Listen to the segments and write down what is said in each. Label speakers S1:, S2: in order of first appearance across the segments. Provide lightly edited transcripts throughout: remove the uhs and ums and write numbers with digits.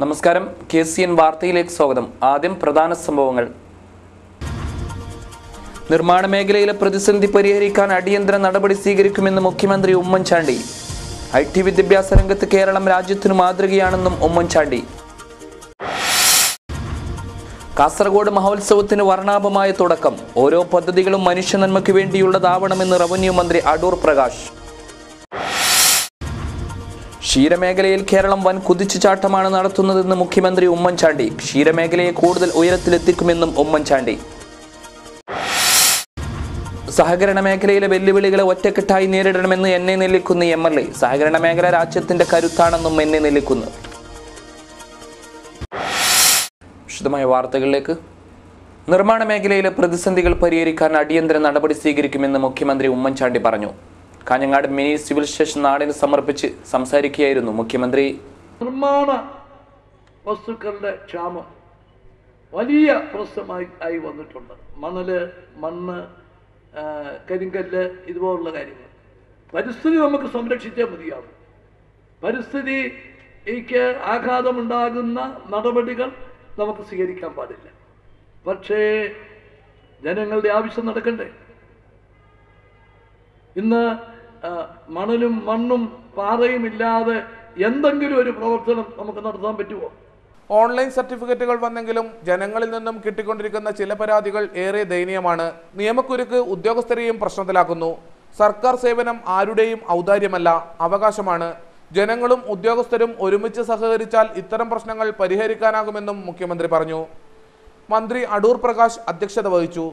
S1: നമസ്കാരം, KCN വാർത്തയിലേക്ക് സ്വാഗതം. ആദ്യം പ്രധാന സംഭവങ്ങൾ. നിർമ്മാണ മേഖലയിലെ പ്രതിസന്ധി പരിഹരിക്കാൻ അടിയന്തര നടപടി സ്വീകരിക്കുമെന്ന് മുഖ്യമന്ത്രി ഉമ്മൻചാണ്ടി. IT വിദ്യാഭ്യാസ രംഗത്ത് കേരളം രാജ്യത്തിനു മാതൃകയാണെന്നും ഉമ്മൻചാണ്ടി. കാസർഗോഡ് മഹോത്സവത്തിന് വർണ്ണാഭമായ തുടക്കം. ഓരോ പദ്ധതികളും മനുഷ്യ നന്മയ്ക്ക് വേണ്ടിയുള്ളതാവണമെന്ന് റവന്യൂ മന്ത്രി അടൂർ പ്രകാശ്. ക്ഷീരമേഖലയിൽ കേരളം വൻ കുതിച്ചുചാട്ടമാണ് നടത്തുന്നതെന്ന് മുഖ്യമന്ത്രി ഉമ്മൻചാണ്ടി. ക്ഷീരമേഖലയെ കൂടുതൽ ഉയരത്തിലെത്തിക്കുമെന്നും ഉമ്മൻചാണ്ടി. സഹകരണ മേഖലയിലെ വെല്ലുവിളികളെ ഒറ്റക്കെട്ടായി നേരിടണമെന്ന് എന്നെ നെല്ലിക്കുന്ന MLA. സഹകരണ മേഖല രാജ്യത്തിന്റെ കരുത്താണെന്നും എന്നെ നെല്ലിക്കുന്നു. വിശദമായ വാർത്തകളിലേക്ക്. നിർമ്മാണ മേഖലയിലെ പ്രതിസന്ധികൾ പരിഹരിക്കാൻ അടിയന്തര നടപടി സ്വീകരിക്കുമെന്ന് മുഖ്യമന്ത്രി ഉമ്മൻചാണ്ടി പറഞ്ഞു. കാഞ്ഞങ്ങാട് മിനി സിവിൽ സ്റ്റേഷൻ നാടിന് സമർപ്പിച്ച് സംസാരിക്കുകയായിരുന്നു മുഖ്യമന്ത്രി.
S2: നിർമ്മാണ വസ്തുക്കളുടെ ക്ഷാമം വലിയ പ്രശ്നമായി വന്നിട്ടുണ്ട്. മണ്ണ്, കരിങ്കല്ല്, ഇതുപോലുള്ള കാര്യങ്ങൾ. പരിസ്ഥിതി നമുക്ക് സംരക്ഷിച്ചേ മതിയാവും. പരിസ്ഥിതിക്ക് ആഘാതമുണ്ടാകുന്ന നടപടികൾ നമുക്ക് സ്വീകരിക്കാൻ പാടില്ല. പക്ഷേ ജനങ്ങളുടെ ആവശ്യം നടക്കണ്ടേ? ഇന്ന് മണലും മണ്ണും പാറയും ഇല്ലാതെ എന്തെങ്കിലും ഒരു പ്രവർത്തനം നമുക്ക് നടത്താൻ പറ്റുമോ?
S3: ഓൺലൈൻ സർട്ടിഫിക്കറ്റുകൾ വന്നെങ്കിലും ജനങ്ങളിൽ നിന്നും കിട്ടിക്കൊണ്ടിരിക്കുന്ന ചില പരാതികൾ ഏറെ ദയനീയമാണ്. നിയമക്കുരുക്ക് ഉദ്യോഗസ്ഥരെയും പ്രശ്നത്തിലാക്കുന്നു. സർക്കാർ സേവനം ആരുടെയും ഔദാര്യമല്ല, അവകാശമാണ്. ജനങ്ങളും ഉദ്യോഗസ്ഥരും ഒരുമിച്ച് സഹകരിച്ചാൽ ഇത്തരം പ്രശ്നങ്ങൾ പരിഹരിക്കാനാകുമെന്നും മുഖ്യമന്ത്രി പറഞ്ഞു. മന്ത്രി അടൂർ പ്രകാശ് അധ്യക്ഷത വഹിച്ചു.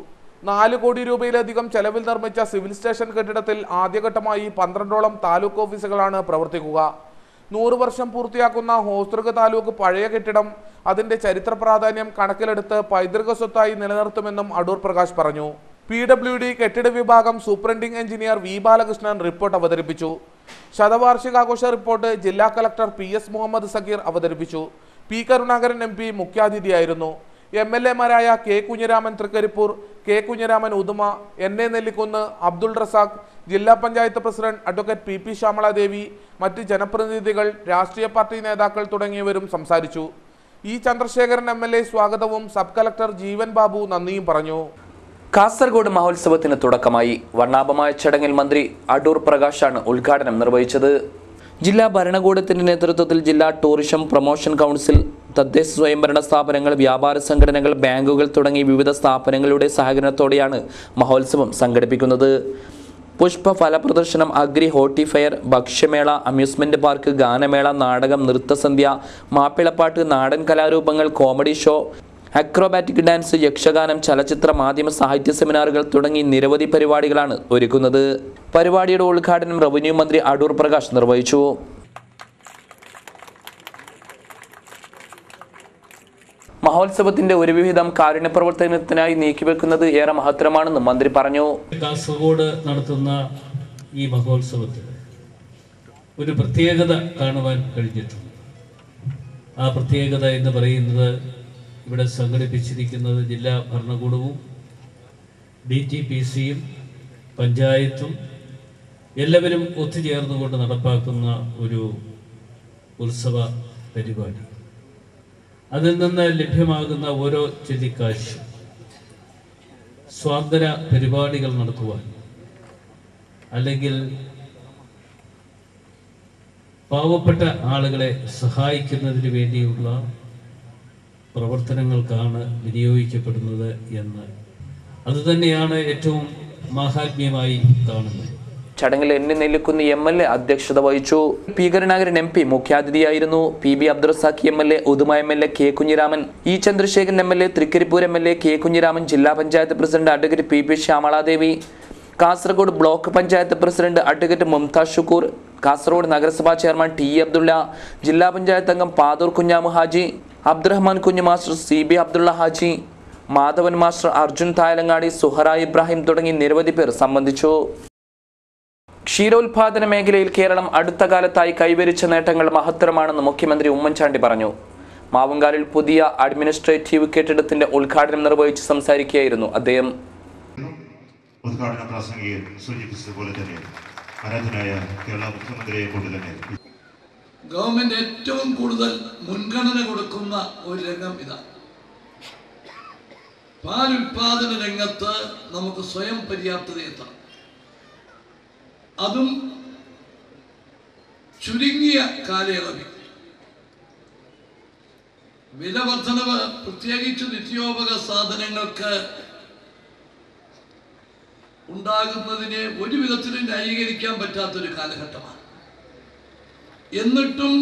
S3: 4 കോടി രൂപയിലധികം ചെലവിൽ നിർമ്മിച്ച സിവിൽ സ്റ്റേഷൻ കെട്ടിടത്തിൽ ആദ്യഘട്ടമായി 12ഓളം താലൂക്ക് ഓഫീസുകളാണ് പ്രവർത്തിക്കുക. 100 വർഷം പൂർത്തിയാക്കുന്ന ഹോസ്ദുർഗ് താലൂക്ക് പഴയ കെട്ടിടം അതിന്റെ ചരിത്ര പ്രാധാന്യം കണക്കിലെടുത്ത് പൈതൃക സ്വത്തായി നിലനിർത്തുമെന്നും അടൂർ പ്രകാശ് പറഞ്ഞു. PWD കെട്ടിട വിഭാഗം superintending engineer V Balakrishnan report അവതരിപ്പിച്ചു. ശതവാർഷികാഘോഷ റിപ്പോർട്ട് ജില്ലാ കളക്ടർ PS മുഹമ്മദ് സഗീർ അവതരിപ്പിച്ചു. P Karunakaran MP മുഖ്യാതിഥിയായിരുന്നു. MLA മാരായ K കുഞ്ഞിരാമൻ തൃക്കരിപ്പൂർ, K കുഞ്ഞിരാമൻ ഉദുമ, എന്നെ നെല്ലിക്കുന്ന്, അബ്ദുൾ റസാഖ്, ജില്ലാ panchayat president advocate PP Shyamala Devi, മറ്റ് ജനപ്രതിനിധികൾ, രാഷ്ട്രീയ പാർട്ടി നേതാക്കൾ തുടങ്ങിയവരും സംസാരിച്ചു. E ചന്ദ്രശേഖരൻ MLA സ്വാഗതവും സബ് കളക്ടർ ജീവൻ ബാബു നന്ദിയും പറഞ്ഞു.
S1: കാസർഗോഡ് മഹോത്സവത്തിന് തുടക്കമായി. വർണ്ണാഭമായ ചടങ്ങിൽ മന്ത്രി അടൂർ പ്രകാശാണ് ഉദ്ഘാടനം നിർവഹിച്ചത്. ജില്ലാ ഭരണകൂടത്തിന്റെ നേതൃത്വത്തിൽ ജില്ലാ ടൂറിസം പ്രൊമോഷൻ കൗൺസിൽ, തദ്ദേശ സ്വയംഭരണ സ്ഥാപനങ്ങൾ, വ്യാപാര സംഘടനകൾ, ബാങ്കുകൾ തുടങ്ങി വിവിധ സ്ഥാപനങ്ങളുടെ സഹകരണത്തോടെയാണ് മഹോത്സവം സംഘടിപ്പിക്കുന്നത്. പുഷ്പ ഫല പ്രദർശനം, അഗ്രി ഹോർട്ടിഫെയർ, ഭക്ഷ്യമേള, അമ്യൂസ്മെന്റ് പാർക്ക്, ഗാനമേള, നാടകം, നൃത്തസന്ധ്യ, മാപ്പിളപ്പാട്ട്, നാടൻ കലാരൂപങ്ങൾ, കോമഡി ഷോ, അക്രോബാറ്റിക് ഡാൻസ്, യക്ഷഗാനം, ചലച്ചിത്ര, മാധ്യമ, സാഹിത്യ സെമിനാറുകൾ തുടങ്ങി നിരവധി പരിപാടികളാണ് ഒരുക്കുന്നത്. പരിപാടിയുടെ ഉദ്ഘാടനം റവന്യൂ മന്ത്രി അടൂർ പ്രകാശ് നിർവഹിച്ചു. മഹോത്സവത്തിന്റെ ഒരു വിഹിതം കാരുണ്യ പ്രവർത്തനത്തിനായി നീക്കിവെക്കുന്നത് ഏറെ മഹത്തരമാണെന്ന് മന്ത്രി പറഞ്ഞു.
S4: കാസർഗോഡ് നടത്തുന്ന ഈ മഹോത്സവത്തിൽ ഒരു പ്രത്യേകത കാണുവാൻ കഴിഞ്ഞിട്ടുണ്ട്. ആ പ്രത്യേകത എന്ന് പറയുന്നത് ഇവിടെ സംഘടിപ്പിച്ചിരിക്കുന്നത് ജില്ലാ ഭരണകൂടവും DTPCയും പഞ്ചായത്തും എല്ലാവരും ഒത്തുചേർന്നുകൊണ്ട് നടപ്പാക്കുന്ന ഒരു ഉത്സവ പരിപാടി. അതിൽ നിന്ന് ലഭ്യമാകുന്ന ഓരോ ചെല്ലിക്കാശ് സ്വാതന്ത്ര്യ പരിപാടികൾ നടത്തുവാൻ, അല്ലെങ്കിൽ പാവപ്പെട്ട ആളുകളെ സഹായിക്കുന്നതിന് വേണ്ടിയുള്ള പ്രവർത്തനങ്ങൾക്കാണ് വിനിയോഗിക്കപ്പെടുന്നത് എന്ന് അതുതന്നെയാണ് ഏറ്റവും മാഹാത്മ്യമായി കാണുന്നത്.
S1: ചടങ്ങിൽ എന്നെ നെല്ലിക്കുന്ന MLA അധ്യക്ഷത വഹിച്ചു. P Karunakaran MP മുഖ്യാതിഥിയായിരുന്നു. PB Abdul Razak MLA, Uduma MLA, K Kunhiraman, E Chandrasekharan MLA, Trikaripur MLA, K Kunhiraman, ജില്ലാ panchayat president advocate PP Shyamaladevi, Kasaragod block panchayat president advocate Mumtaz Shukoor, Kasaragod നഗരസഭാ ചെയർമാൻ T അബ്ദുള്ള, ജില്ലാ പഞ്ചായത്ത് അംഗം Pathur Kunhamu Haji, Abdurahman Kunhu master, CB Abdulla Haji, Madhavan master, Arjun Thayalangadi, Suhara Ibrahim തുടങ്ങി നിരവധി പേർ സംബന്ധിച്ചു. ക്ഷീരോത്പാദന മേഖലയിൽ കേരളം അടുത്ത കാലത്തായി കൈവരിച്ച നേട്ടങ്ങൾ മഹത്തരമാണെന്ന് മുഖ്യമന്ത്രി ഉമ്മൻചാണ്ടി പറഞ്ഞു. മാവുങ്കാലിൽ പുതിയ അഡ്മിനിസ്ട്രേറ്റീവ് കെട്ടിടത്തിന്റെ ഉദ്ഘാടനം നിർവഹിച്ച് സംസാരിക്കുകയായിരുന്നു അദ്ദേഹം.
S5: ഉദ്ഘാടന പ്രാസംഗികൻ സൂചിപ്പിച്ചതുപോലെ തന്നെ ആരാധനായ കേരള മുഖ്യമന്ത്രിയെ കൊണ്ട് തന്നെ
S2: ഗവൺമെന്റ് ഏറ്റവും കൂടുതൽ മുൻഗണന കൊടുക്കുന്ന ഒരു രംഗം ഇതാണ്. പാൽ ഉൽപാദന രംഗത്ത് നമുക്ക് സ്വയം പര്യാപ്തതയെത്തണം. അതും ചുരുങ്ങിയ കാലയളവിൽ. വില വർധനവ് പ്രത്യേകിച്ച് നിത്യോപക സാധനങ്ങൾക്ക് ഉണ്ടാകുന്നതിനെ ഒരു വിധത്തിലും ന്യായീകരിക്കാൻ പറ്റാത്തൊരു കാലഘട്ടമാണ്. എന്നിട്ടും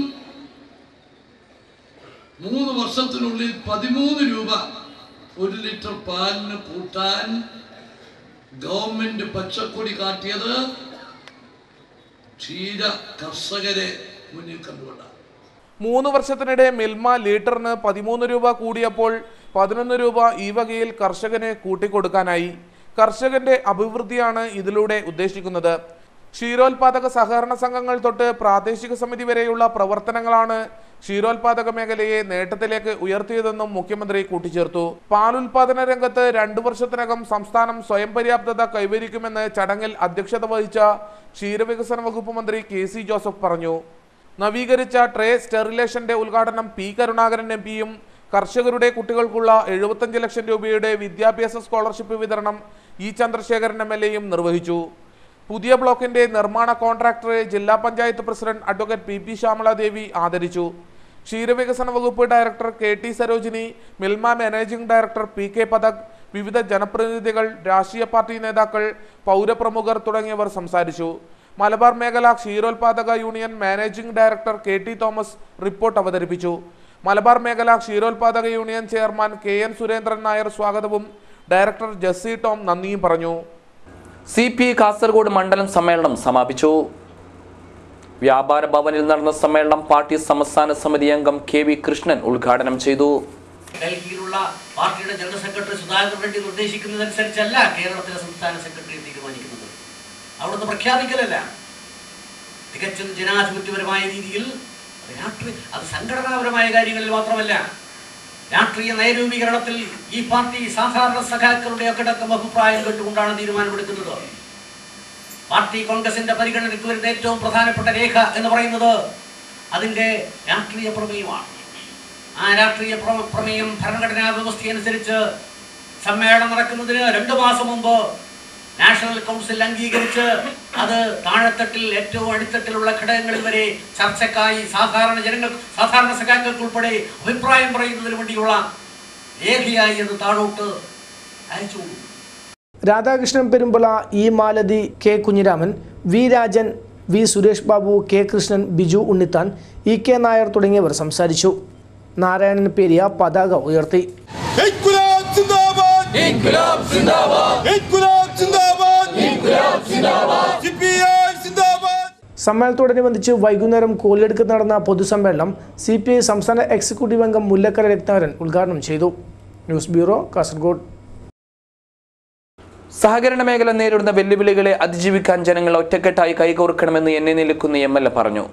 S2: 3 വർഷത്തിനുള്ളിൽ 13 രൂപ 1 ലിറ്റർ പാലിന് കൂട്ടാൻ ഗവൺമെന്റ് പച്ചക്കൊടി കാട്ടിയത് ക്ഷീര കർഷകരെ മുന്നിൽ കണ്ടുകൊണ്ടാണ്.
S3: 3 വർഷത്തിനിടെ മിൽമ ലീറ്ററിന് 13 രൂപ കൂടിയപ്പോൾ 11 രൂപ ഈ വകയിൽ കർഷകന് കൂട്ടിക്കൊടുക്കാനായി. കർഷകന്റെ അഭിവൃദ്ധിയാണ് ഇതിലൂടെ ഉദ്ദേശിക്കുന്നത്. ക്ഷീരോത്പാദക സഹകരണ സംഘങ്ങൾ തൊട്ട് പ്രാദേശിക സമിതി വരെയുള്ള പ്രവർത്തനങ്ങളാണ് ക്ഷീരോത്പാദക മേഖലയെ നേട്ടത്തിലേക്ക് ഉയർത്തിയതെന്നും മുഖ്യമന്ത്രി കൂട്ടിച്ചേർത്തു. പാലുൽപാദന രംഗത്ത് 2 വർഷത്തിനകം സംസ്ഥാനം സ്വയം പര്യാപ്തത കൈവരിക്കുമെന്ന് ചടങ്ങിൽ അധ്യക്ഷത വഹിച്ച ക്ഷീരവികസന വകുപ്പ് മന്ത്രി KC ജോസഫ് പറഞ്ഞു. നവീകരിച്ച ട്രേ സ്റ്റെറിലേഷന്റെ ഉദ്ഘാടനം P കരുണാകരൻ MP-യും കർഷകരുടെ കുട്ടികൾക്കുള്ള 75 ലക്ഷം രൂപയുടെ വിദ്യാഭ്യാസ സ്കോളർഷിപ്പ് വിതരണം E ചന്ദ്രശേഖരൻ MLA-യും നിർവഹിച്ചു. പുതിയ ബ്ലോക്കിന്റെ നിർമ്മാണ കോൺട്രാക്ടറെ ജില്ലാ panchayat president advocate PP Shyamala Devi ആദരിച്ചു. ക്ഷീരവികസന വകുപ്പ് director KT Sarojini, Milma managing director PK Pathak, വിവിധ ജനപ്രതിനിധികൾ, രാഷ്ട്രീയ പാർട്ടി നേതാക്കൾ, പൗരപ്രമുഖർ തുടങ്ങിയവർ സംസാരിച്ചു. മലബാർ മേഖല ക്ഷീരോത്പാദക union managing director KT Thomas report അവതരിപ്പിച്ചു. മലബാർ മേഖല ക്ഷീരോത്പാദക union chairman KN Surendran Nair സ്വാഗതവും ഡയറക്ടർ ജസ്സി ടോം നന്ദിയും പറഞ്ഞു.
S1: CPI കാസർഗോഡ് മണ്ഡലം സമ്മേളനം സമാപിച്ചു. വ്യാപാര ഭവനിൽ നടന്ന സമ്മേളനം പാർട്ടി സംസ്ഥാന സമിതി അംഗം KV കൃഷ്ണൻ ഉദ്ഘാടനം ചെയ്തു.
S6: ഡൽഹിയിലുള്ള പാർട്ടിയുടെ ജനറൽ സെക്രട്ടറി സുധാകർ റെഡ്ഡി നിർദ്ദേശിക്കുന്നതനുസരിച്ചല്ല കേരളത്തിലെ സംസ്ഥാന സെക്രട്ടറി തീരുമാനിക്കുന്നത്. അവിടുന്ന് പ്രഖ്യാപിക്കലല്ല, തികച്ചും ജനാധിപത്യപരമായ രീതിയിൽ അത് സംഘടനാപരമായ കാര്യങ്ങളിൽ മാത്രമല്ല, രാഷ്ട്രീയ നയരൂപീകരണത്തിൽ ഈ പാർട്ടി സാധാരണ സഖാക്കളുടെ ഒക്കെ അടക്കം അഭിപ്രായം കേട്ടുകൊണ്ടാണ് തീരുമാനമെടുക്കുന്നത്. പാർട്ടി കോൺഗ്രസിന്റെ പരിഗണനയ്ക്ക് വരുന്ന ഏറ്റവും പ്രധാനപ്പെട്ട രേഖ എന്ന് പറയുന്നത് അതിന്റെ രാഷ്ട്രീയ പ്രമേയമാണ്. ആ രാഷ്ട്രീയ പ്രമേയം ഭരണഘടനാ വ്യവസ്ഥയനുസരിച്ച് സമ്മേളനം നടക്കുന്നതിന് 2 മാസം മുമ്പ് നാഷണൽ കൗൺസിൽ അംഗീകരിച്ച് അത് താഴെത്തട്ടിൽ ഏറ്റവും അടിത്തട്ടിലുള്ള ഘടകങ്ങളിൽ വരെ ചർച്ചക്കായി സാധാരണ സഖാക്കൾക്കുൾപ്പെടെ അഭിപ്രായം പറയുന്നതിന് വേണ്ടിയുള്ള രേഖയായി അത് താഴോട്ട് അയച്ചു.
S7: Radhakrishnan Perumbala, E Malathi, K Kunhiraman, V Rajan, V Suresh Babu, K Krishnan, Biju Unnithan, EK Nair തുടങ്ങിയവർ സംസാരിച്ചു. നാരായണൻ പേരിയ പതാക ഉയർത്തി. സമ്മേളനത്തോടനുബന്ധിച്ച് വൈകുന്നേരം കോലിയടുക്ക് നടന്ന പൊതുസമ്മേളനം CPI സംസ്ഥാന എക്സിക്യൂട്ടീവ് അംഗം മുല്ലക്കര രത്നാകരൻ ഉദ്ഘാടനം ചെയ്തു. News bureau, Kasaragod.
S1: സഹകരണ മേഖല നേരിടുന്ന വെല്ലുവിളികളെ അതിജീവിക്കാൻ ജനങ്ങൾ ഒറ്റക്കെട്ടായി കൈകോർക്കണമെന്ന് എന്നെ നിൽക്കുന്ന MLA പറഞ്ഞു.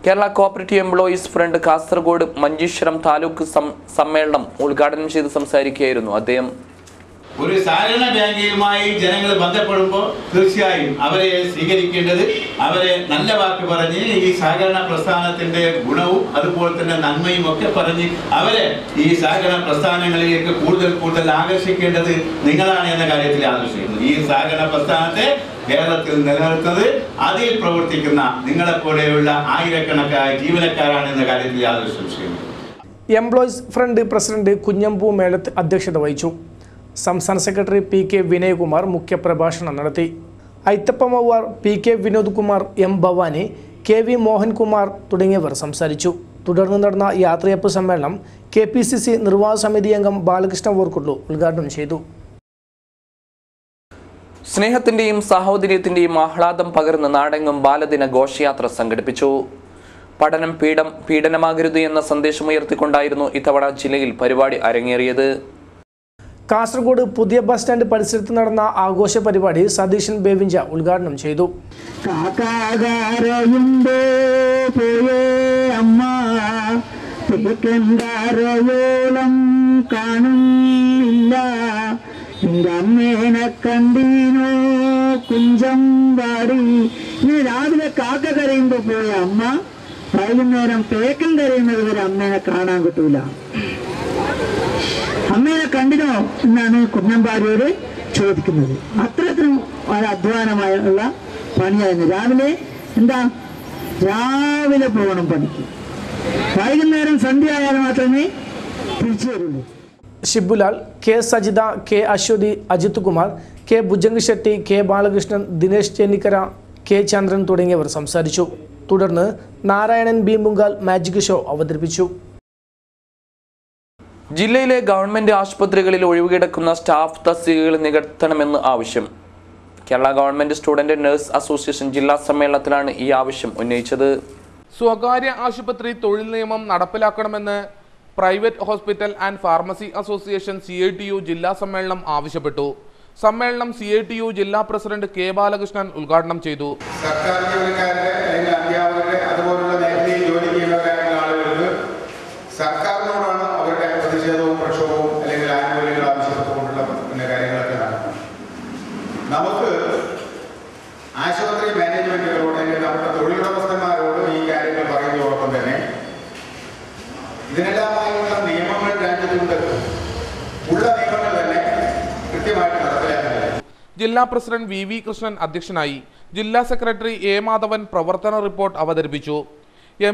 S1: Kerala cooperative employees front Kasaragod Manjeshwaram taluk സമ്മേളനം ഉദ്ഘാടനം ചെയ്ത് സംസാരിക്കുകയായിരുന്നു അദ്ദേഹം.
S8: ഒരു സഹകരണ ബാങ്കുമായി ജനങ്ങൾ ബന്ധപ്പെടുമ്പോൾ തീർച്ചയായും അവരെ സ്വീകരിക്കേണ്ടത്, അവരെ നല്ല വാക്ക് പറഞ്ഞ് ഈ സഹകരണ പ്രസ്ഥാനത്തിന്റെ ഗുണവും അതുപോലെ തന്നെ നന്മയും ഒക്കെ പറഞ്ഞ് അവരെ ഈ സഹകരണ പ്രസ്ഥാനങ്ങളിലേക്ക് കൂടുതൽ ആകർഷിക്കേണ്ടത് നിങ്ങളാണ് എന്ന കാര്യത്തിൽ ആകർഷിക്കുന്നത്. ഈ സഹകരണ പ്രസ്ഥാനത്തെ കേരളത്തിൽ നിലനിർത്തുന്നത് അതിൽ പ്രവർത്തിക്കുന്ന നിങ്ങളെപ്പോലെയുള്ള ആയിരക്കണക്കായ ജീവനക്കാരാണ് എന്ന കാര്യത്തിൽ യാതൊരു സംശയമില്ല.
S7: എംപ്ലോയീസ് ഫ്രണ്ട് പ്രസിഡന്റ് കുഞ്ഞമ്പു മേളത്ത് അധ്യക്ഷത വഹിച്ചു. സംസ്ഥാന സെക്രട്ടറി PK വിനയകുമാർ മുഖ്യപ്രഭാഷണം നടത്തി. ഐത്തപ്പമവാർ, PK Vinod Kumar, M Bhavani, KV Mohankumar തുടങ്ങിയവർ സംസാരിച്ചു. തുടർന്ന് നടന്ന യാത്രയപ്പ് സമ്മേളനം KPCC നിർവാഹക സമിതി അംഗം ബാലകൃഷ്ണ വോർക്കുള്ളു ഉദ്ഘാടനം ചെയ്തു.
S1: സ്നേഹത്തിന്റെയും സാഹോദര്യത്തിന്റെയും ആഹ്ലാദം പകർന്ന് നാടെങ്ങും ബാലദിന ഘോഷയാത്ര സംഘടിപ്പിച്ചു. പഠനം പീഡനമാകരുത് എന്ന സന്ദേശമുയർത്തിക്കൊണ്ടായിരുന്നു ഇത്തവണ ജില്ലയിൽ പരിപാടി അരങ്ങേറിയത്.
S7: കാസർഗോഡ് പുതിയ ബസ് സ്റ്റാൻഡ് പരിസരത്ത് നടന്ന ആഘോഷ പരിപാടി സതീശൻ ബേവിഞ്ച ഉദ്ഘാടനം ചെയ്തു.
S9: കണ്ടീനോ കുഞ്ചം വാടി ഇനി രാവിലെ കാക്ക കരയുമ്പോൾ പോയ അമ്മ വൈകുന്നേരം പേക്കൻ കരയുന്നത് വരെ അമ്മേനെ കാണാൻ കിട്ടൂല. അമ്മേനെ കണ്ടിനോ എന്നാണ് കുഞ്ഞമ്പാടിയോട് ചോദിക്കുന്നത്. അത്രത്തിനും വളരെ അധ്വാനമായുള്ള പണിയായിരുന്നു. രാവിലെ പോകണം പണിക്ക്, വൈകുന്നേരം സന്ധ്യ ആയാൽ മാത്രമേ തിരിച്ചു വരുള്ളൂ.
S7: Shibulal, K Sajitha, K Aswathi, Ajith Kumar, K Bhujang Shetty, K Balakrishnan, Dinesh Chennikkara, K Chandran തുടങ്ങിയവർ സംസാരിച്ചു. തുടർന്ന് Narayanan B Munkal magic show അവതരിപ്പിച്ചു.
S1: ജില്ലയിലെ ഗവൺമെന്റ് ആശുപത്രികളിൽ ഒഴിവുകിടക്കുന്ന സ്റ്റാഫ് തസ്തികകൾ നികത്തണമെന്ന് ആവശ്യം. Kerala government student nurse association ജില്ലാ സമ്മേളനത്തിലാണ് ഈ ആവശ്യം ഉന്നയിച്ചത്.
S3: സ്വകാര്യ ആശുപത്രി തൊഴിൽ നിയമം നടപ്പിലാക്കണമെന്ന് private hospital and pharmacy association CITU ജില്ലാ സമ്മേളനം ആവശ്യപ്പെട്ടു. സമ്മേളനം CITU ജില്ലാ പ്രസിഡന്റ് കെ ബാലകൃഷ്ണൻ ഉദ്ഘാടനം ചെയ്തു.
S10: സർക്കാർ ജീവനക്കാരുടെ അല്ലെങ്കിൽ അധ്യാപകരുടെ അതുപോലുള്ള മേഖലയിൽ ജോലി ചെയ്യുന്നവരായ ആളുകൾക്ക് സർക്കാരിനോടാണ് അവരുടെ പ്രതിഷേധവും പ്രക്ഷോഭവും അല്ലെങ്കിൽ ആനുകൂല്യങ്ങൾ ആവശ്യപ്പെട്ടുകൊണ്ടുള്ള കാര്യങ്ങളൊക്കെ നടക്കുന്നത്. നമുക്ക് ആശുപത്രി മാനേജ്മെന്റുകളോട് അല്ലെങ്കിൽ നമ്മുടെ തൊഴിലുടമസ്ഥന്മാരോടും ഈ കാര്യങ്ങൾ പറയുന്നതോടൊപ്പം തന്നെ ഇതിനെല്ലാമായുള്ള നിയമങ്ങൾ രാജ്യത്തുണ്ട്. ഉള്ള നിയമങ്ങൾ തന്നെ കൃത്യമായിട്ട് നടപ്പിലാക്കുന്നത്.
S3: ജില്ലാ പ്രസിഡന്റ് VV കൃഷ്ണൻ അധ്യക്ഷനായി. ജില്ലാ സെക്രട്ടറി A മാധവൻ പ്രവർത്തന റിപ്പോർട്ട് അവതരിപ്പിച്ചു.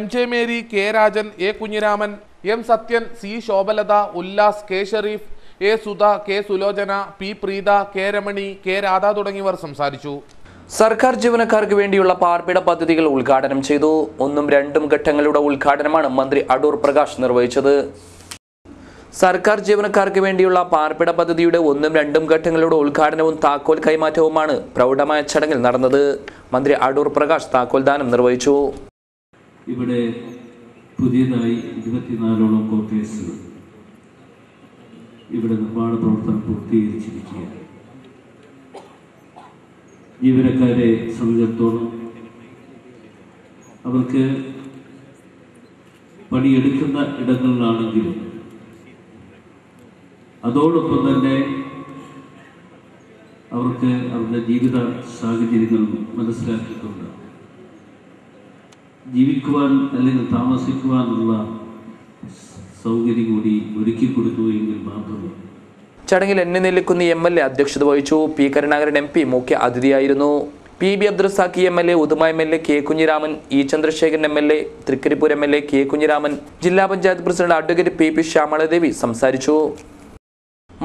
S3: MJ Mary, K Rajan, A Kunhiraman, M Sathyan, C Shobhalatha, Ullas, K Shareef, A Sudha, K Sulochana, P Preetha, K Ramani, K Radha തുടങ്ങിയവർ സംസാരിച്ചു.
S1: സർക്കാർ ജീവനക്കാർക്ക് വേണ്ടിയുള്ള പാർപ്പിട പദ്ധതികൾ ഉദ്ഘാടനം ചെയ്തു. 1ഉം 2ഉം ഘട്ടങ്ങളുടെ ഉദ്ഘാടനമാണ് മന്ത്രി അടൂർ പ്രകാശ് നിർവഹിച്ചത്. സർക്കാർ ജീവനക്കാർക്ക് വേണ്ടിയുള്ള പാർപ്പിട പദ്ധതിയുടെ 1ഉം 2ഉം ഘട്ടങ്ങളുടെ ഉദ്ഘാടനവും താക്കോൽ കൈമാറ്റവുമാണ് പ്രൗഢമായ ചടങ്ങിൽ നടന്നത്. മന്ത്രി അടൂർ പ്രകാശ് താക്കോൽ ദാനം നിർവഹിച്ചു.
S4: ഇവിടെ പുതിയതായി 24ഓളം ക്വാർട്ടേഴ്സുകൾ ഇവിടെ നിർമ്മാണ പ്രവർത്തനം പൂർത്തീകരിച്ചിരിക്കുകയാണ്. ജീവനക്കാരെ സംബന്ധിച്ചിടത്തോളം അവർക്ക് പണിയെടുക്കുന്ന ഇടങ്ങളിലാണെങ്കിലും അതോടൊപ്പം തന്നെ അവർക്ക് അവരുടെ ജീവിത സാഹചര്യങ്ങൾ മനസ്സിലാക്കിക്കൊണ്ട് ജീവിക്കുവാൻ അല്ലെങ്കിൽ താമസിക്കുവാനുള്ള സൗകര്യം കൂടി ഒരുക്കി കൊടുത്തു എങ്കിൽ മാത്രമേ.
S1: ചടങ്ങിൽ NNellikunni MLA അധ്യക്ഷത വഹിച്ചു. P കരുണാകരൻ MP മുഖ്യ അതിഥിയായിരുന്നു. PB അബ്ദുറസാഖി MLA, Uduma MLA, K Kunhiraman, E Chandrasekharan MLA, Trikaripur MLA, K Kunhiraman, ജില്ലാ panchayat president advocate PP Shyamaladevi സംസാരിച്ചു.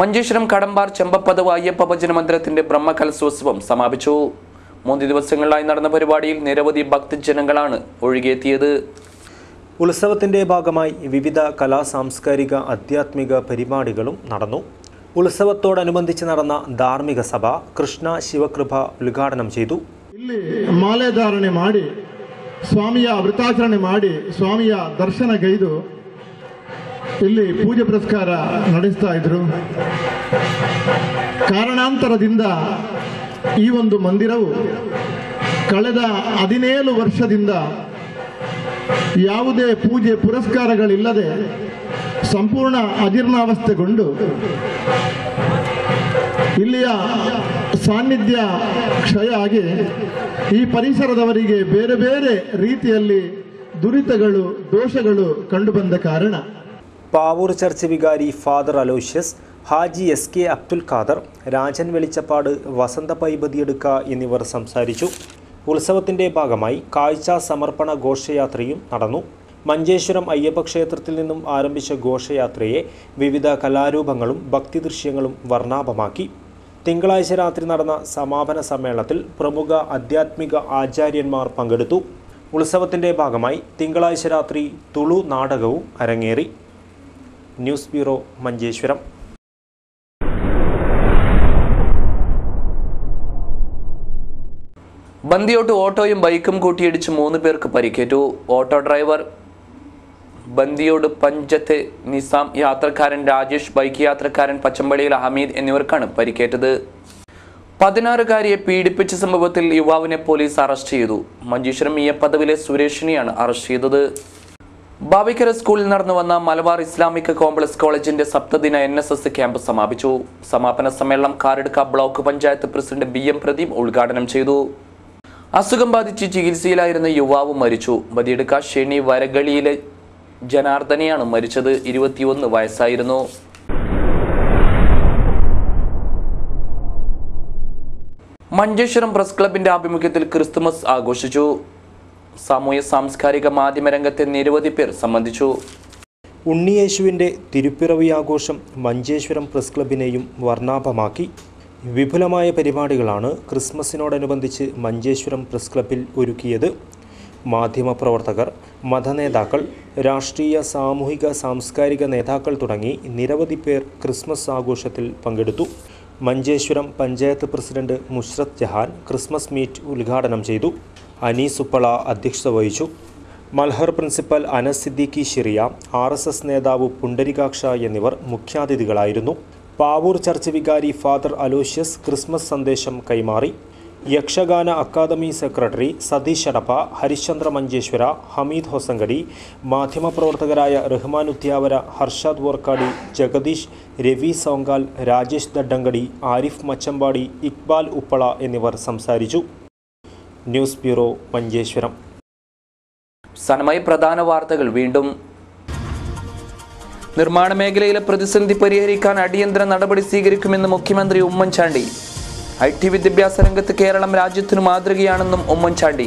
S1: മഞ്ചേശ്വരം കടമ്പാർ ചെമ്പപ്പദവ് അയ്യപ്പ ഭജന മന്ദിരത്തിന്റെ ബ്രഹ്മകലശോത്സവം സമാപിച്ചു. 3 ദിവസങ്ങളിലായി നടന്ന പരിപാടിയിൽ നിരവധി ഭക്തജനങ്ങളാണ് ഒഴുകിയെത്തിയത്.
S11: ഉത്സവത്തിന്റെ ഭാഗമായി വിവിധ കലാ സാംസ്കാരിക ആധ്യാത്മിക പരിപാടികളും നടന്നു. ಉತ್ಸವത്തോടനുബന്ധിച്ച് നടന്ന ಧಾರ್ಮಿಕ ಸಭಾ ಕೃಷ್ಣ ಶಿವಕೃಪ ಉದ್ಘಾಟನೆ ചെയ്തു.
S12: ಇಲ್ಲಿ ಮಾಲೆ ಧಾರಣೆ ಮಾಡಿ ಸ್ವಾಮಿಯ ವೃತಾಚರಣೆ ಮಾಡಿ ಸ್ವಾಮಿಯ ದರ್ಶನಗೈದು ಇಲ್ಲಿ ಪೂಜೆ ಪುರಸ್ಕಾರ ನಡೆಸ್ತಾ ಇದ್ರು. ಕಾರಣಾಂತರದಿಂದ ಈ ಒಂದು ಮಂದಿರವು ಕಳೆದ 17 ವರ್ಷದಿಂದ ಯಾವುದೇ ಪೂಜೆ ಪುರಸ್ಕಾರಗಳಿಲ್ಲದೆ ಸಂಪೂರ್ಣ ಅಜೀರ್ಣಾವಸ್ಥೆಗೊಂಡು ಇಲ್ಲಿಯ ಸಾನ್ನಿಧ್ಯ ಕ್ಷಯ ಆಗಿ ಈ ಪರಿಸರದವರಿಗೆ ಬೇರೆ ಬೇರೆ ರೀತಿಯಲ್ಲಿ ದುರಿತಗಳು ದೋಷಗಳು ಕಂಡುಬಂದ ಕಾರಣ
S11: പാവൂർ ചർച്ച് വികാരി ഫാദർ അലോഷ്യസ്, ഹാജി SK അബ്ദുൽ ഖാദർ, രാജൻ വെളിച്ചപ്പാട്, വസന്ത പൈബതിയെടുക്ക എന്നിവർ സംസാരിച്ചു. ഉത്സവത്തിൻ്റെ ഭാഗമായി കാഴ്ച സമർപ്പണ ഘോഷയാത്രയും നടന്നു. മഞ്ചേശ്വരം അയ്യപ്പ ക്ഷേത്രത്തിൽ നിന്നും ആരംഭിച്ച ഘോഷയാത്രയെ വിവിധ കലാരൂപങ്ങളും ഭക്തിദൃശ്യങ്ങളും വർണ്ണാഭമാക്കി. തിങ്കളാഴ്ച രാത്രി നടന്ന സമാപന സമ്മേളനത്തിൽ പ്രമുഖ ആധ്യാത്മിക ആചാര്യന്മാർ പങ്കെടുത്തു. ഉത്സവത്തിൻ്റെ ഭാഗമായി തിങ്കളാഴ്ച രാത്രി തുളു നാടകവും അരങ്ങേറി. News bureau, Manjeshwaram.
S1: ബന്ദിയോട്ട് ഓട്ടോയും ബൈക്കും കൂട്ടിയിടിച്ച് 3 പേർക്ക് പരിക്കേറ്റു. ഓട്ടോ ഡ്രൈവർ ബന്ദിയോട് പഞ്ചത്ത് നിസാം, യാത്രക്കാരൻ രാജേഷ്, ബൈക്ക് യാത്രക്കാരൻ പച്ചമ്പടിയിൽ ഹമീദ് എന്നിവർക്കാണ് പരിക്കേറ്റത്. 16-കാരിയെ പീഡിപ്പിച്ച സംഭവത്തിൽ യുവാവിനെ പോലീസ് അറസ്റ്റ് ചെയ്തു. മഞ്ചേശ്വരം ഈയപ്പദവിലെ സുരേഷിനെയാണ് അറസ്റ്റ് ചെയ്തത്. ബാവിക്കര സ്കൂളിൽ നടന്നു വന്ന മലബാർ ഇസ്ലാമിക് കോംപ്ലക്സ് കോളേജിന്റെ സപ്തദിന NSS ക്യാമ്പ് സമാപിച്ചു. സമാപന സമ്മേളനം Karadukka block panchayat president BM Pradeep ഉദ്ഘാടനം ചെയ്തു. അസുഖം ബാധിച്ച് ചികിത്സയിലായിരുന്ന യുവാവ് മരിച്ചു. ബദിയടുക്കാശ്ശേരി വരകളിയിലെ ജനാർദ്ദനെയാണ് മരിച്ചത്. 21 വയസ്സായിരുന്നു. മഞ്ചേശ്വരം പ്രസ് ക്ലബിന്റെ ആഭിമുഖ്യത്തിൽ ക്രിസ്തുമസ് ആഘോഷിച്ചു. സാമൂഹ്യ സാംസ്കാരിക മാധ്യമ രംഗത്തെ നിരവധി പേർ സംബന്ധിച്ചു.
S11: ഉണ്ണിയേശുവിൻ്റെ തിരുപ്പിറവി ആഘോഷം മഞ്ചേശ്വരം പ്രസ് ക്ലബിനെയും വർണ്ണാഭമാക്കി. വിപുലമായ പരിപാടികളാണ് ക്രിസ്മസിനോടനുബന്ധിച്ച് മഞ്ചേശ്വരം പ്രസ് ക്ലബിൽ ഒരുക്കിയത്. മാധ്യമപ്രവർത്തകർ, മതനേതാക്കൾ, രാഷ്ട്രീയ, സാമൂഹിക, സാംസ്കാരിക നേതാക്കൾ തുടങ്ങി നിരവധി പേർ ക്രിസ്മസ് ആഘോഷത്തിൽ പങ്കെടുത്തു. Manjeshwaram panchayat president Mushrath Jahan Christmas meet ഉദ്ഘാടനം ചെയ്തു. അനീസ് ഉപ്പള അധ്യക്ഷത വഹിച്ചു. മൽഹർ പ്രിൻസിപ്പൽ അനസ് സിദ്ദീഖി ഷിറിയ, RSS നേതാവ് പുണ്ടരികാക്ഷ എന്നിവർ മുഖ്യാതിഥികളായിരുന്നു. പാവൂർ ചർച്ച് വികാരി ഫാദർ അലോഷ്യസ് ക്രിസ്മസ് സന്ദേശം കൈമാറി. യക്ഷഗാന അക്കാദമി സെക്രട്ടറി സതീഷ് അടപ്പ, ഹരിശ്ചന്ദ്ര മഞ്ചേശ്വര, ഹമീദ് ഹൊസങ്കടി, മാധ്യമപ്രവർത്തകരായ റഹ്മാൻ ഉദ്യാവര, ഹർഷാദ് വോർക്കാടി, ജഗദീഷ്, രവി സോങ്കാൽ, രാജേഷ് ദഡ്ഡങ്കടി, ആരിഫ് മച്ചമ്പാടി, ഇക്ബാൽ ഉപ്പള എന്നിവർ സംസാരിച്ചു. News bureau, Manjeshwaram.
S1: സനമായി പ്രധാന വാർത്തകൾ വീണ്ടും. നിർമ്മാണ മേഖലയിലെ പ്രതിസന്ധി പരിഹരിക്കാൻ അടിയന്തര നടപടി സ്വീകരിക്കുമെന്ന് മുഖ്യമന്ത്രി ഉമ്മൻചാണ്ടി. IT വിദ്യാഭ്യാസ രംഗത്ത് കേരളം രാജ്യത്തിനു മാതൃകയാണെന്നും ഉമ്മൻചാണ്ടി.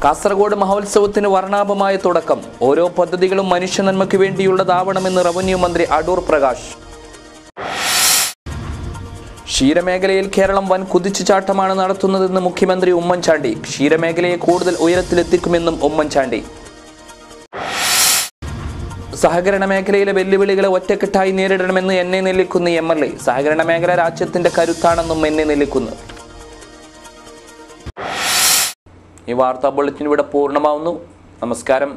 S1: കാസർഗോഡ് മഹോത്സവത്തിന് വർണ്ണാഭമായ തുടക്കം. ഓരോ പദ്ധതികളും മനുഷ്യ നന്മയ്ക്ക് വേണ്ടിയുള്ളതാവണമെന്ന് റവന്യൂ മന്ത്രി അടൂർ പ്രകാശ്. ക്ഷീരമേഖലയിൽ കേരളം വൻ കുതിച്ചുചാട്ടമാണ് നടത്തുന്നതെന്ന് മുഖ്യമന്ത്രി ഉമ്മൻചാണ്ടി. ക്ഷീരമേഖലയെ കൂടുതൽ ഉയരത്തിലെത്തിക്കുമെന്നും ഉമ്മൻചാണ്ടി. സഹകരണ മേഖലയിലെ വെല്ലുവിളികളെ ഒറ്റക്കെട്ടായി നേരിടണമെന്ന് എന്നെ നെല്ലിക്കുന്ന MLA. സഹകരണ മേഖല രാജ്യത്തിന്റെ കരുത്താണെന്നും എന്നെ നെല്ലിക്കുന്നു. ഈ വാർത്താ ബുള്ളറ്റിൻ ഇവിടെ പൂർണ്ണമാവുന്നു. നമസ്കാരം.